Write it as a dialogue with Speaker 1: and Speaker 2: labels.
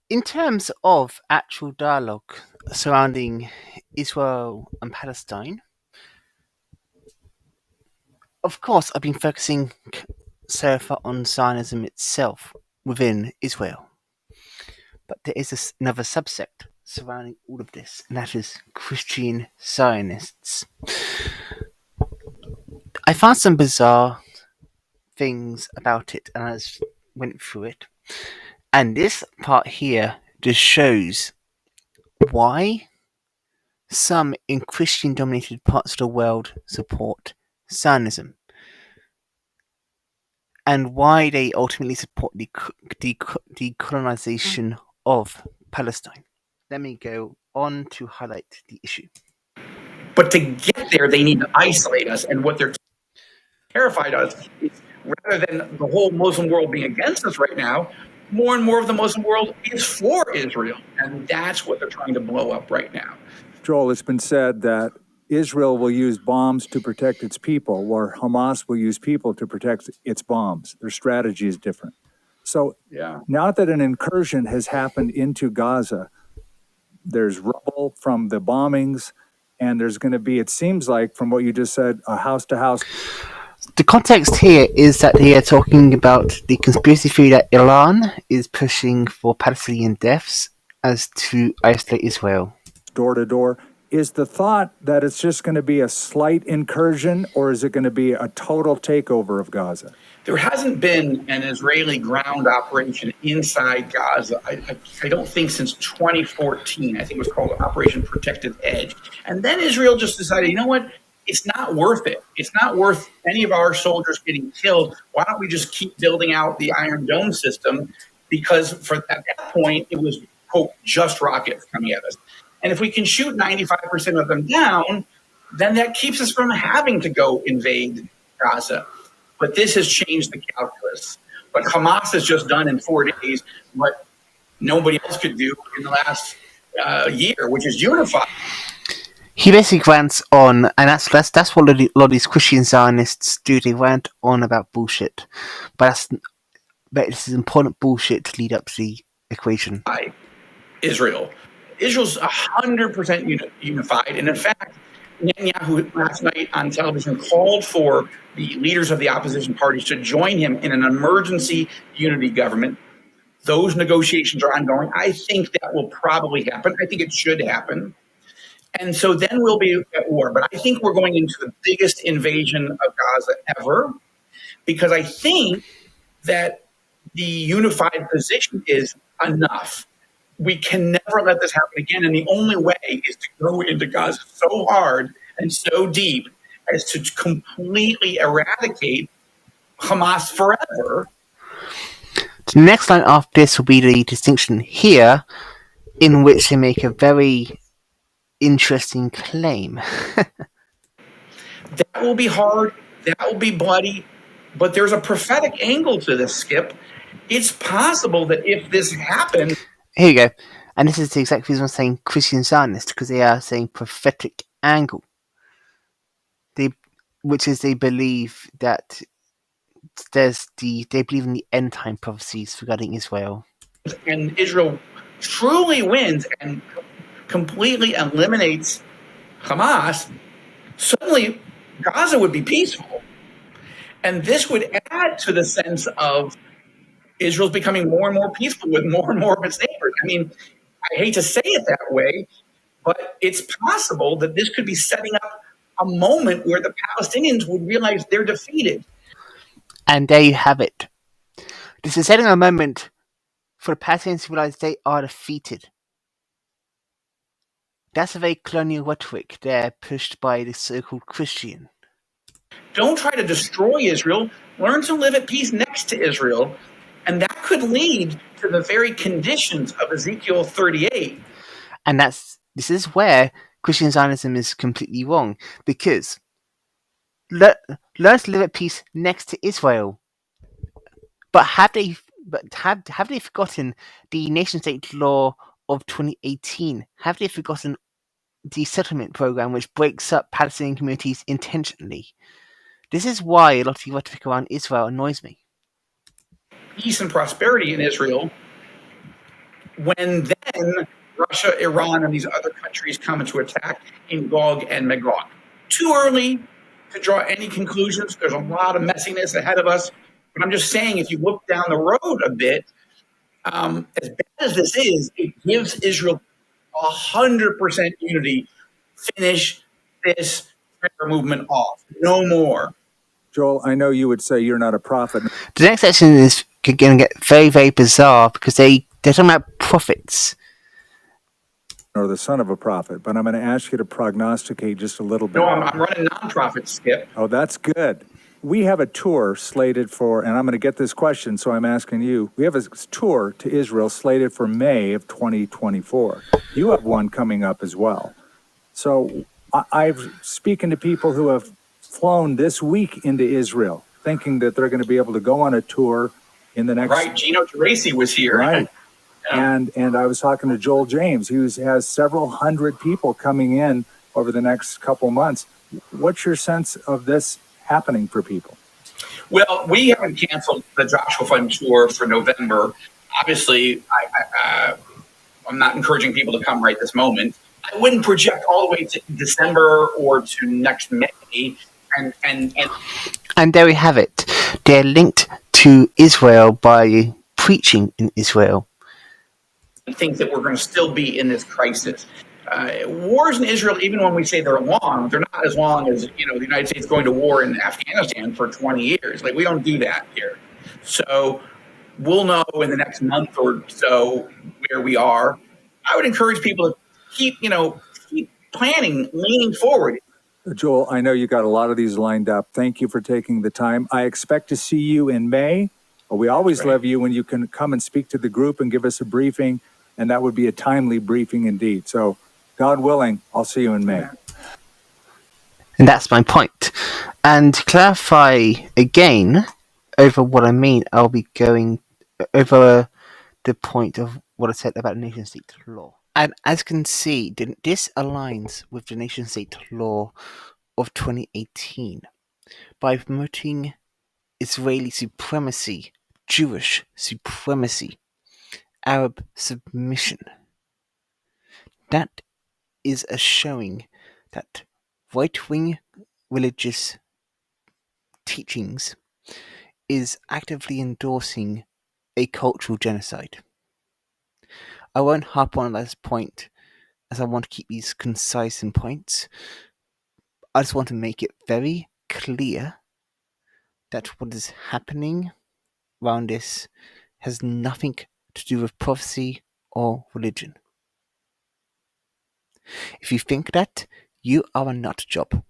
Speaker 1: In terms of actual dialogue surrounding Israel and Palestine, of course, I've been focusing so far on Zionism itself within Israel, but there is another subsect surrounding all of this, and that is Christian Zionists. I found some bizarre things about it, and I just went through it. And this part here just shows why some in Christian dominated parts of the world support Zionism and why they ultimately support the decolonization of Palestine. Let me go on to highlight the issue.
Speaker 2: But to get there, they need to isolate us. And what they're terrified of is rather than the whole Muslim world being against us right now, more and more of the Muslim world is for Israel. And that's what they're trying to blow up right now.
Speaker 3: Joel, it's been said that Israel will use bombs to protect its people, where Hamas will use people to protect its bombs. Their strategy is different. So now that an incursion has happened into Gaza, there's rubble from the bombings, and there's going to be, it seems like, from what you just said, a house-to-house.
Speaker 1: The context here is that they are talking about the conspiracy theory that Iran is pushing for Palestinian deaths as to isolate Israel.
Speaker 3: Door-to-door. Is the thought that it's just going to be a slight incursion, or is it going to be a total takeover of Gaza?
Speaker 2: There hasn't been an Israeli ground operation inside Gaza, I don't think, since 2014. I think it was called Operation Protected Edge. And then Israel just decided, you know what? It's not worth it. It's not worth any of our soldiers getting killed. Why don't we just keep building out the Iron Dome system? Because at that point, it was, quote, just rockets coming at us. And if we can shoot 95% of them down, then that keeps us from having to go invade Gaza. But this has changed the calculus. What Hamas has just done in 4 days, what nobody else could do in the last year, which is unify.
Speaker 1: He basically rants on, and that's what a lot of these Christian Zionists do. They rant on about bullshit, but this is important bullshit to lead up to the equation.
Speaker 2: Israel's 100% unified, and in fact, Netanyahu last night on television called for the leaders of the opposition parties to join him in an emergency unity government. Those negotiations are ongoing. I think that will probably happen. I think it should happen. And so then we'll be at war. But I think we're going into the biggest invasion of Gaza ever, because I think that the unified position is enough. We can never let this happen again. And the only way is to go into Gaza so hard and so deep as to completely eradicate Hamas forever.
Speaker 1: The next line after this will be the distinction here, in which they make a very interesting claim.
Speaker 2: That will be hard. That will be bloody. But there's a prophetic angle to this, Skip. It's possible that if this happens...
Speaker 1: Here you go. And this is the exact reason I'm saying Christian Zionist, because they are saying prophetic angle. Which is they believe that they believe in the end time prophecies regarding Israel.
Speaker 2: And Israel truly wins and completely eliminates Hamas, suddenly Gaza would be peaceful. And this would add to the sense of Israel's becoming more and more peaceful with more and more of its neighbors. I mean, I hate to say it that way, but it's possible that this could be setting up a moment where the Palestinians would realize they're defeated.
Speaker 1: And there you have it. This is setting a moment for the Palestinians to realize they are defeated. That's a very colonial rhetoric there pushed by the so-called Christian.
Speaker 2: Don't try to destroy Israel. Learn to live at peace next to Israel. And that could lead to the very conditions of Ezekiel 38.
Speaker 1: And this is where Christian Zionism is completely wrong, because learn to live at peace next to Israel. But have they forgotten the nation-state law of 2018? Have they forgotten the settlement program, which breaks up Palestinian communities intentionally? This is why a lot of the rhetoric around Israel annoys me.
Speaker 2: Peace and prosperity in Israel when then Russia, Iran, and these other countries come into attack in Gog and Magog. Too early to draw any conclusions. There's a lot of messiness ahead of us. But I'm just saying, if you look down the road a bit, as bad as this is, it gives Israel 100% unity. Finish this terror movement off. No more.
Speaker 3: Joel, I know you would say you're not a prophet.
Speaker 1: The next section is going to get very, very bizarre because they're talking about prophets.
Speaker 3: Or the son of a prophet, but I'm going to ask you to prognosticate just a little bit.
Speaker 2: No, I'm running nonprofit, Skip.
Speaker 3: Oh, that's good. We have a tour slated for, and I'm going to get this question, so I'm asking you. We have a tour to Israel slated for May of 2024. You have one coming up as well. So I've speaking to people who have flown this week into Israel, thinking that they're going to be able to go on a tour in the next.
Speaker 2: Right, Gino Geraci was here.
Speaker 3: Right. And I was talking to Joel James, who has several hundred people coming in over the next couple months. What's your sense of this happening for people?
Speaker 2: Well, we haven't canceled the Joshua Fund tour for November. Obviously, I'm not encouraging people to come right this moment. I wouldn't project all the way to December or to next May.
Speaker 1: And there we have it. They're linked to Israel by preaching in Israel.
Speaker 2: I think that we're going to still be in this crisis. Wars in Israel, even when we say they're long, they're not as long as the United States going to war in Afghanistan for 20 years. Like, we don't do that here. So we'll know in the next month or so where we are. I would encourage people to keep planning, leaning forward.
Speaker 3: Joel, I know you got a lot of these lined up. Thank you for taking the time. I expect to see you in May. We always love you when you can come and speak to the group and give us a briefing, and that would be a timely briefing indeed. So, God willing, I'll see you in May.
Speaker 1: And that's my point. And to clarify again over what I mean, I'll be going over the point of what I said about nation-state law. And as you can see, this aligns with the nation-state law of 2018 by promoting Israeli supremacy, Jewish supremacy, Arab submission. That is a showing that right-wing religious teachings is actively endorsing a cultural genocide. I won't harp on this point as I want to keep these concise in points. I just want to make it very clear that what is happening around this has nothing to do with prophecy or religion. If you think that, you are a nut job.